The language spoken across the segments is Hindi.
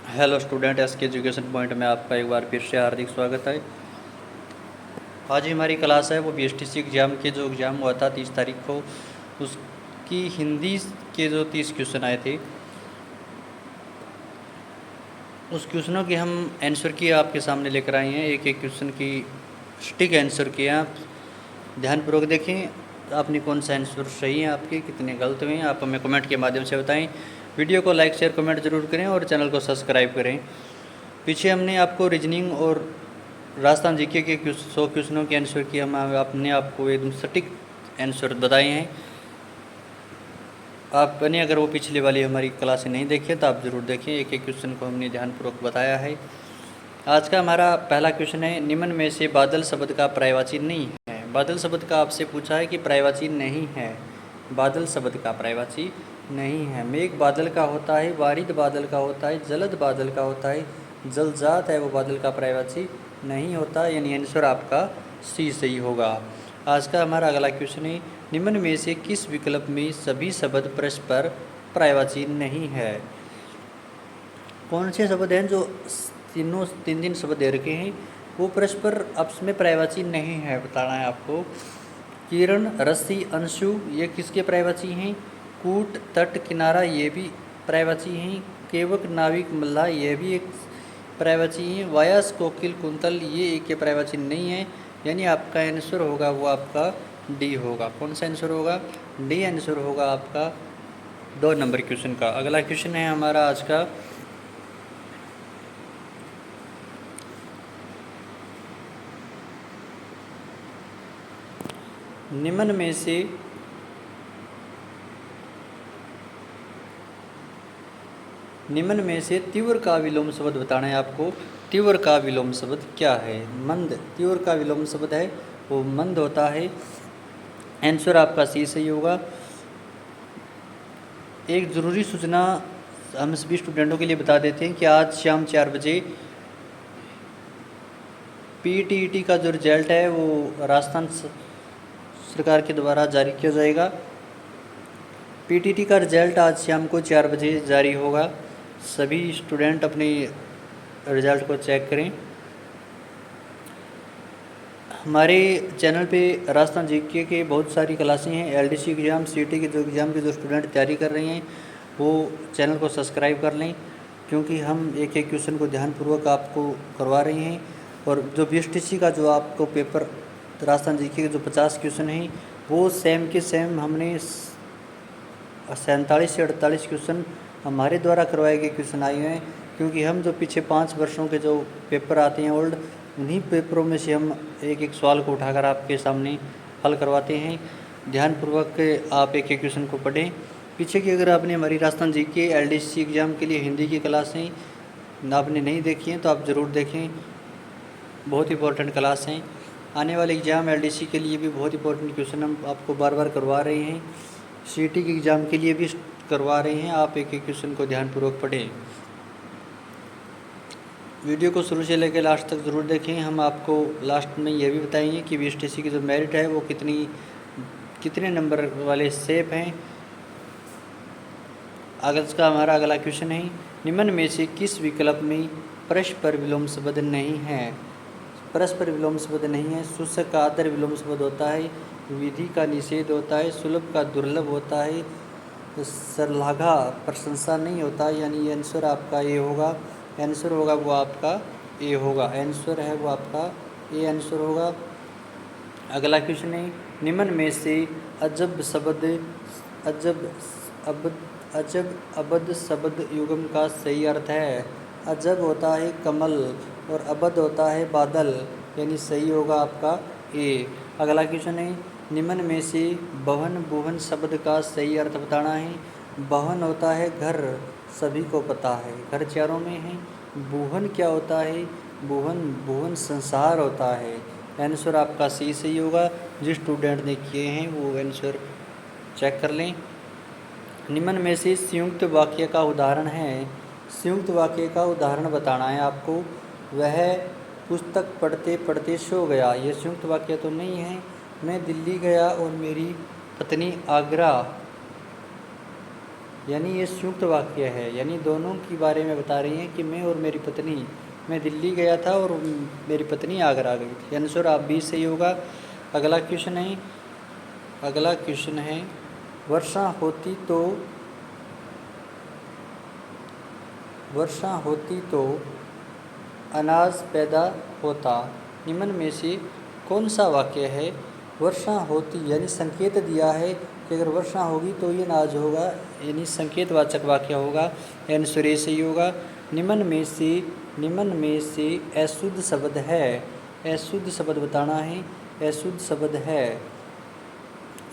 हेलो स्टूडेंट, एस के एजुकेशन पॉइंट में आपका एक बार फिर से हार्दिक स्वागत है। आज हमारी क्लास है वो बीएसटीसी एग्ज़ाम के जो एग्ज़ाम हुआ था 30 तारीख को, उसकी हिंदी के जो 30 क्वेश्चन आए थे उस क्वेश्चनों की हम आंसर की आपके सामने लेकर आए हैं। एक एक क्वेश्चन की सटीक आंसर किए आप ध्यानपूर्वक देखें। आपने कौन सा आंसर सही है, आपके कितने गलत हुए हैं, आप हमें कमेंट के माध्यम से बताएं। वीडियो को लाइक शेयर कमेंट ज़रूर करें और चैनल को सब्सक्राइब करें। पीछे हमने आपको रीजनिंग और राजस्थान जीके के 100 क्वेश्चनों के आंसर की हम आपने आपको एकदम सटीक आंसर बताए हैं। आपने अगर वो पिछले वाली हमारी क्लासें नहीं देखें तो आप ज़रूर देखें। एक एक क्वेश्चन को हमने ध्यानपूर्वक बताया है। आज का हमारा पहला क्वेश्चन है, निम्न में से बादल शब्द का पर्यायवाची नहीं है। बादल शब्द का आपसे पूछा है कि पर्यायवाची नहीं है। बादल शब्द का पर्यायवाची नहीं है। मेघ बादल का होता है, बारिद बादल का होता है, जलद बादल का होता है, जलजात है वो बादल का पर्यायवाची नहीं होता। यानी आंसर आपका सी सही होगा। आज का हमारा अगला क्वेश्चन है, निम्न में से किस विकल्प में सभी शब्द परस्पर पर्यायवाची नहीं है। कौन से शब्द हैं जो तीन शब्द दे रखे हैं वो परस्पर आपस में पर्यायवाची नहीं है, बताना है आपको। किरण, रस्सी, अंशु ये किसके पर्यायवाची हैं। कूट, तट, किनारा ये भी पर्यायवाची हैं। केवक, नाविक, मल्लाह ये भी एक पर्यायवाची हैं। वायस, कोकिल, कुंतल ये एक के पर्यायवाची नहीं है। यानी आपका आंसर होगा वो आपका डी होगा। कौन सा आंसर होगा, डी आंसर होगा आपका 2 नंबर क्वेश्चन का। अगला क्वेश्चन है हमारा आज का, निम्न में से तीव्र का विलोम शब्द बताना है आपको। तीव्र का विलोम शब्द क्या है। मंद तीव्र का विलोम शब्द है वो मंद होता है। आंसर आपका सी सही होगा। एक ज़रूरी सूचना हम सभी स्टूडेंटों के लिए बता देते हैं कि आज शाम 4 बजे पीटीईटी का जो रिजल्ट है वो राजस्थान सरकार के द्वारा जारी किया जाएगा। पीटीटी का रिजल्ट आज शाम को 4 बजे जारी होगा। सभी स्टूडेंट अपने रिजल्ट को चेक करें। हमारे चैनल पे राजस्थान जीके के बहुत सारी क्लासें हैं। एलडीसी एग्ज़ाम, सीटी के जो एग्ज़ाम के जो स्टूडेंट तैयारी कर रहे हैं वो चैनल को सब्सक्राइब कर लें, क्योंकि हम एक एक क्वेश्चन को ध्यानपूर्वक आपको करवा रहे हैं। और जो बीएसटीसी का जो आपको पेपर राजस्थान जीके के जो 50 क्वेश्चन हैं वो सेम के सेम हमने 47 से 48 क्वेश्चन हमारे द्वारा करवाए गए क्वेश्चन आए हुए हैं। क्योंकि हम जो पीछे 5 वर्षों के जो पेपर आते हैं ओल्ड, उन्हीं पेपरों में से हम एक एक सवाल को उठाकर आपके सामने हल करवाते हैं। ध्यानपूर्वक आप एक एक क्वेश्चन को पढ़ें। पीछे की अगर आपने हमारी राजस्थान जीके एलडीसी एग्ज़ाम के लिए हिंदी की क्लासें आपने नहीं देखी हैं तो आप ज़रूर देखें। बहुत इंपॉर्टेंट क्लास हैं। आने वाले एग्ज़ाम एलडीसी के लिए भी बहुत इंपॉर्टेंट क्वेश्चन हम आपको बार बार करवा रहे हैं। सीटी के एग्ज़ाम के लिए भी करवा रहे हैं। आप एक एक क्वेश्चन को ध्यानपूर्वक पढ़ें। वीडियो को शुरू से लेकर लास्ट तक ज़रूर देखें। हम आपको लास्ट में यह भी बताएंगे कि बीएसटीसी की जो मेरिट है वो कितने नंबर वाले शेप हैं। अगस्त का हमारा अगला क्वेश्चन है, निम्न में से किस विकल्प में परस्पर विलोम शब्द नहीं है। परस्पर विलोम शब्द नहीं है। सूचक का आदर विलोम शब्द होता है। विधि का निषेध होता है। सुलभ का दुर्लभ होता है। श्लाघा प्रशंसा नहीं होता। यानी आंसर आपका ए होगा। आंसर होगा वो आपका ए होगा। आंसर है वो आपका ए आंसर होगा। अगला क्वेश्चन है, निम्न में से अजब शब्द अजब अबद शब्द युग्म का सही अर्थ है। अजब होता है कमल और अबद होता है बादल। यानी सही होगा आपका ए। अगला क्वेश्चन है, निम्न में से बहन बुहन शब्द का सही अर्थ बताना है। बहन होता है घर, सभी को पता है, घर चारों में है। बुहन क्या होता है, बुहन संसार होता है। आंसर आपका सी सही होगा। जिस स्टूडेंट ने किए हैं वो आंसर चेक कर लें। निम्न में से संयुक्त वाक्य का उदाहरण है। संयुक्त वाक्य का उदाहरण बताना है आपको। वह पुस्तक पढ़ते पढ़ते सो गया। ये संयुक्त वाक्य तो नहीं है। मैं दिल्ली गया और मेरी पत्नी आगरा। यानी ये संयुक्त वाक्य है, यानी दोनों के बारे में बता रही हैं कि मैं और मेरी पत्नी, मैं दिल्ली गया था और मेरी पत्नी आगरा गई थी। आंसर आप बी सही होगा। अगला क्वेश्चन है वर्षा होती तो अनाज पैदा होता, निम्न में से कौन सा वाक्य है? वर्षा होती यानी संकेत दिया है कि अगर वर्षा होगी तो ये अनाज होगा, यानी संकेतवाचक वाक्य होगा। आंसर ए सही होगा। निम्न में से अशुद्ध शब्द है, अशुद्ध शब्द बताना है। अशुद्ध शब्द है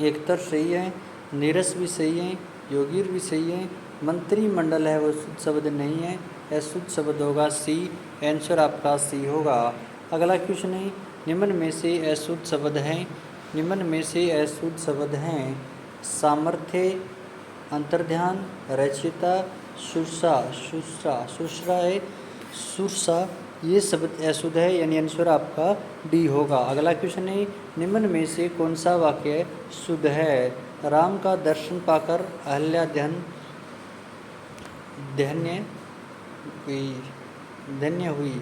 एकतर सही है, नीरस भी सही है, योगीर भी सही है, मंत्रिमंडल है वो शुद्ध शब्द नहीं है, अशुद्ध शब्द होगा सी। आंसर आपका सी होगा। अगला क्वेश्चन है निम्न में से अशुद्ध शब्द हैं, निम्न में से अशुद्ध शब्द हैं सामर्थ्य, अंतर्ध्यान, रचिता, सुरसा है, सुरसा, ये शब्द अशुद्ध है, यानी आंसर आपका डी होगा। अगला क्वेश्चन है निम्न में से कौन सा वाक्य शुद्ध है? राम का दर्शन पाकर अहल्या धन्य हुई,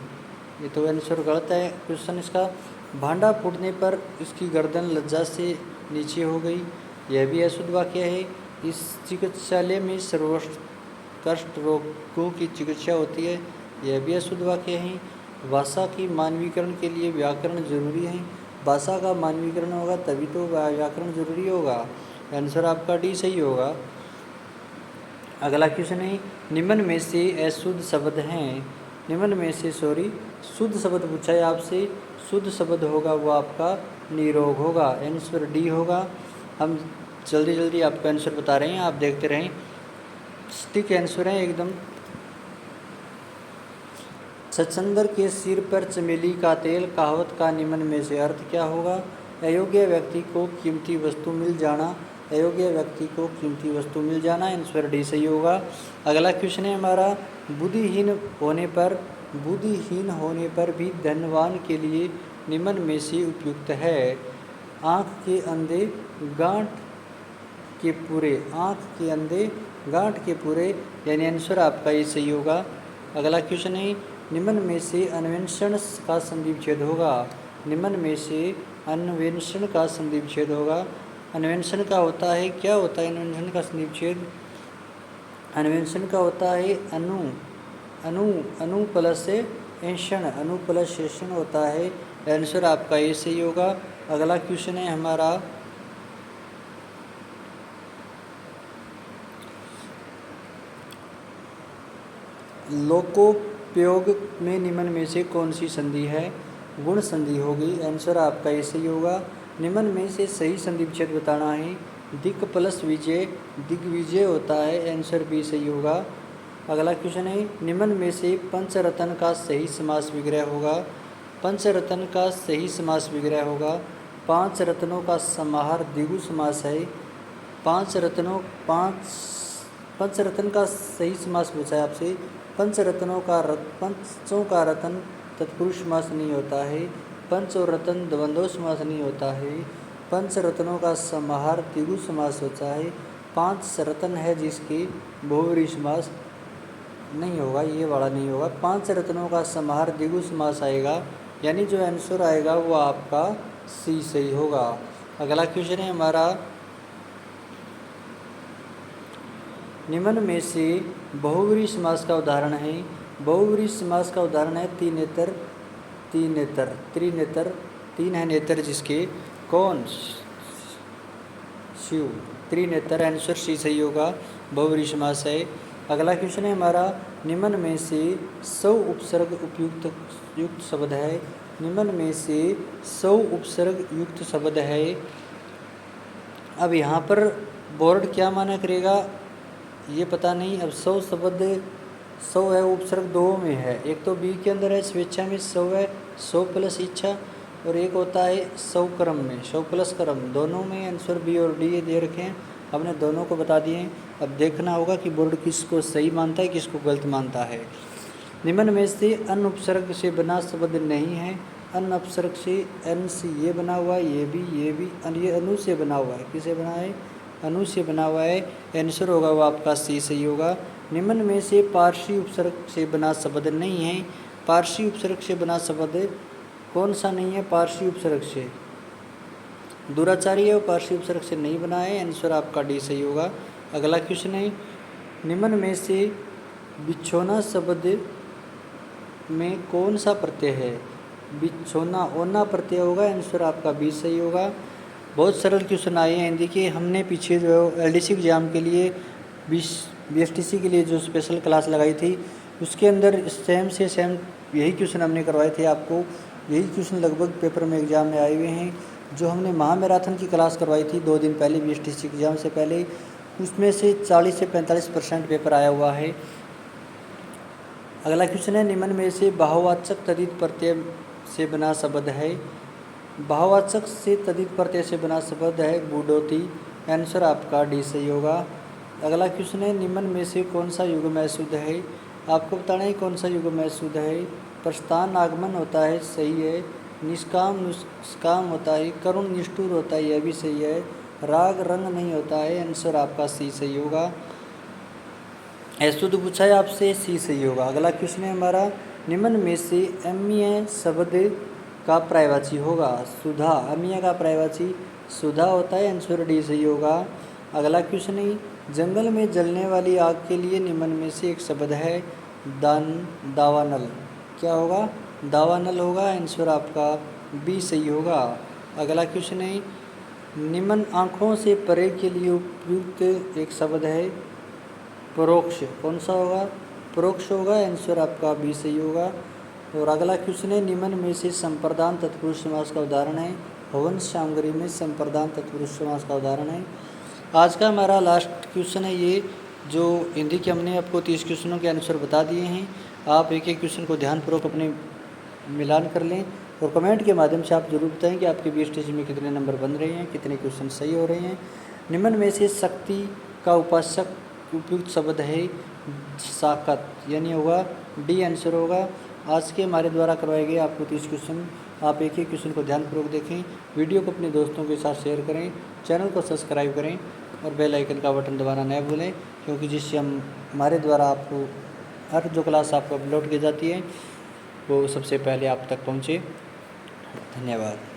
ये तो आंसर गलत है। क्वेश्चन इसका भांडा फूटने पर इसकी गर्दन लज्जा से नीचे हो गई, यह भी अशुद्ध वाक्य है। इस चिकित्सालय में सर्वोत्कृष्ट रोगों की चिकित्सा होती है, यह भी अशुद्ध वाक्य है। भाषा की मानवीकरण के लिए व्याकरण जरूरी है, भाषा का मानवीकरण होगा तभी तो व्याकरण जरूरी होगा। आंसर आपका डी सही होगा। अगला क्वेश्चन है निम्न में से अशुद्ध शब्द हैं, निम्न में से शुद्ध शब्द पूछा है आपसे, शुद्ध शब्द होगा वो आपका निरोग होगा, आंसर डी होगा। हम जल्दी आपका आंसर बता रहे हैं, आप देखते रहें। ठीक आंसर है एकदम। छछंदर के सिर पर चमेली का तेल, कहावत का निम्न में से अर्थ क्या होगा? अयोग्य व्यक्ति को कीमती वस्तु मिल जाना, अयोग्य व्यक्ति को कीमती वस्तु मिल जाना, आंसर डी सही होगा। अगला क्वेश्चन है हमारा बुद्धिहीन होने पर भी धनवान के लिए निम्न में से उपयुक्त है। आँख के अंधे गांठ के पूरे, यानी आंसर आपका ये सही होगा। अगला क्वेश्चन है निम्न में से अन्वेषण का संधि विच्छेद होगा, निम्न में से अन्वेषण का संधि विच्छेद होगा। अन्वेषण का होता है, क्या होता है अन्वेषण का संधि विच्छेद? अन्वेषण का होता है अनु प्लस ऐषण, अनु प्लस ऐषण होता है, आंसर आपका ये सही होगा। अगला क्वेश्चन है हमारा लोकोपयोग में निम्न में से कौन सी संधि है? गुण संधि होगी, आंसर आपका ये सही होगा। निम्न में से सही संधि विच्छेद बताना है। दिक् प्लस विजय दिग्विजय होता है, आंसर बी सही होगा। अगला क्वेश्चन है निम्न में से पंचरत्न का सही समास विग्रह होगा, पंचरत्न का सही समास विग्रह होगा। पांच रत्नों का समाहार द्विगु समास है, पंचरत्न का सही समास पूछा है आपसे। पंचों का रत्न तत्पुरुष समास नहीं होता है, पंच और रत्न द्वंद्व समास नहीं होता है। पंच रत्नों का समाहार द्विगु समास होता है। पांच रत्न है जिसकी बहुव्रीहि समास नहीं होगा, ये वाला नहीं होगा। पांच रत्नों का समाहार द्विगु समास आएगा, यानी जो आंसर आएगा वो आपका सी सही होगा। अगला क्वेश्चन है हमारा निम्न में से बहुव्रीहि समास का उदाहरण है। बहुव्रीहि समास का उदाहरण है त्रिनेत्र, तीन है नेत्र जिसके, कौन? शिव, त्रिनेत्र, आंसर सी सही होगा, बहुव्रीहि समास है। अगला क्वेश्चन है हमारा निम्न में से सौ उपसर्ग युक्त शब्द है, निम्न में से सौ उपसर्ग युक्त शब्द है। अब यहाँ पर बोर्ड क्या माना करेगा ये पता नहीं। अब 100 शब्द 100 है, उपसर्ग दो में है, एक तो बी के अंदर है स्वेच्छा में 100 है, 100 प्लस इच्छा, और एक होता है 100 क्रम में 100 प्लस क्रम, दोनों में आंसर बी और डी दे रखे हैं। हमने दोनों को बता दिए। अब देखना होगा कि बोर्ड किसको सही मानता है किसको गलत मानता है। निम्न में से अन उपसर्ग से बना शब्द नहीं है, अन उपसर्ग से एन से ये बना हुआ है, ये भी ये अनु से बना हुआ है। किसे बना है? अनु से बना हुआ है, आंसर होगा वो आपका सी सही होगा। निम्न में से पारसी उपसर्ग से बना शब्द नहीं है। पारसी उपसर्ग से बना शब्द कौन सा नहीं है? पारसी उपसर्ग से दुराचारी है वो पारसी उपसर्ग से नहीं बना है, आंसर आपका डी सही होगा। अगला क्वेश्चन है, निम्न में से बिछोना शब्द में कौन सा प्रत्यय है? बिछोना ओना प्रत्यय होगा, आंसर आपका बी सही होगा। बहुत सरल क्वेश्चन आए हैं। देखिए हमने पीछे जो एलडीसी एग्जाम के लिए बीएसटीसी के लिए जो स्पेशल क्लास लगाई थी उसके अंदर सेम से सेम यही क्वेश्चन हमने करवाए थे आपको। यही क्वेश्चन लगभग पेपर में एग्जाम में आए हुए हैं। जो हमने महामैराथन की क्लास करवाई थी 2 दिन पहले बीएसटीसी एग्जाम से पहले, उसमें से 40 से 45% पेपर आया हुआ है। अगला क्वेश्चन है, निम्न में से बहुवाचक तद्धित प्रत्यय से बना शब्द है। बहुवाचक से तद्धित प्रत्यय से बना शब्द है बूढ़ोती, आंसर आपका डी सही होगा। अगला क्वेश्चन है, निम्न में से कौन सा युग्म शुद्ध है? आपको बताना है कौन सा युग्म शुद्ध है। प्रस्थान आगमन होता है, सही है। निष्काम नुष्काम होता है, करुण निष्ठुर होता है, यह भी सही है। राग रंग नहीं होता है, आंसर आपका सी सही होगा। अशुद्ध पूछा है आपसे, सी सही होगा। अगला क्वेश्चन है हमारा, निम्न में से अम्य शब्द का पर्यायवाची होगा। सुधा, अम्य का पर्यायवाची सुधा होता है, आंसर डी सही होगा। अगला क्वेश्चन है, जंगल में जलने वाली आग के लिए निम्न में से एक शब्द है दावानल, क्या होगा? दावानल होगा, आंसर आपका बी सही होगा। अगला क्वेश्चन है, निम्न आँखों से परे के लिए उपयुक्त एक शब्द है परोक्ष, कौन सा होगा? परोक्ष होगा, आंसर आपका बी सही होगा। और अगला क्वेश्चन है, निम्न में से संप्रदान तत्पुरुष समास का उदाहरण है। हवन सामग्री में संप्रदान तत्पुरुष समास का उदाहरण है। आज का हमारा लास्ट क्वेश्चन है ये, जो हिंदी के हमने आपको 30 क्वेश्चनों के आंसर बता दिए हैं। आप एक एक क्वेश्चन को ध्यानपूर्वक अपने मिलान कर लें और कमेंट के माध्यम से आप जरूर बताएं कि आपके बीएसटीसी में कितने नंबर बन रहे हैं, कितने क्वेश्चन सही हो रहे हैं। निम्न में से शक्ति का उपासक उपयुक्त शब्द है साकत, यानी होगा डी आंसर होगा। आज के हमारे द्वारा करवाए गए आपको 30 क्वेश्चन, आप एक एक क्वेश्चन को ध्यानपूर्वक देखें, वीडियो को अपने दोस्तों के साथ शेयर करें, चैनल को सब्सक्राइब करें और बेल आइकन का बटन दबाना न भूलें, क्योंकि जिससे हमारे द्वारा आपको हर जो क्लास आपको अपलोड की जाती है वो सबसे पहले आप तक पहुँचे। धन्यवाद।